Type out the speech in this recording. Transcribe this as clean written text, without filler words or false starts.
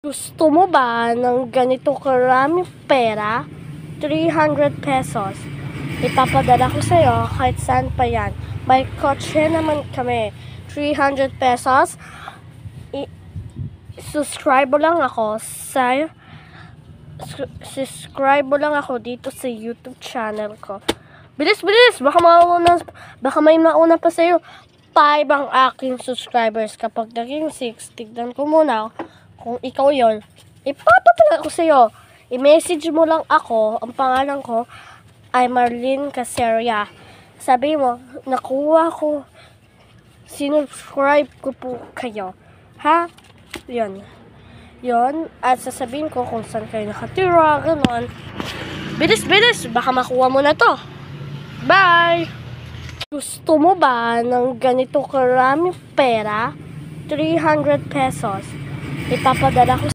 Gusto mo ba ng ganito karaming pera? 300 pesos. Ipapadala ko sa'yo kahit saan pa yan. May kotse naman kami. 300 pesos. Subscribe lang ako sa dito sa YouTube channel ko. Bilis, bilis! Baka may mauna pa sa'yo. 5 ang aking subscribers. Kapag naging 6, tignan ko muna kung ikaw yon. Ipapapala ko sa'yo. I-message mo lang ako. Ang pangalan ko ay Marlene Caseria. Sabi mo, nakuha ko. Sinubscribe ko po kayo. Ha? Yun. At sasabihin ko kung saan kayo nakatira. Ganon. Bilis, bilis! Baka makuha mo na to. Bye! Gusto mo ba ng ganito karaming pera? 300 pesos. Ipapadala ko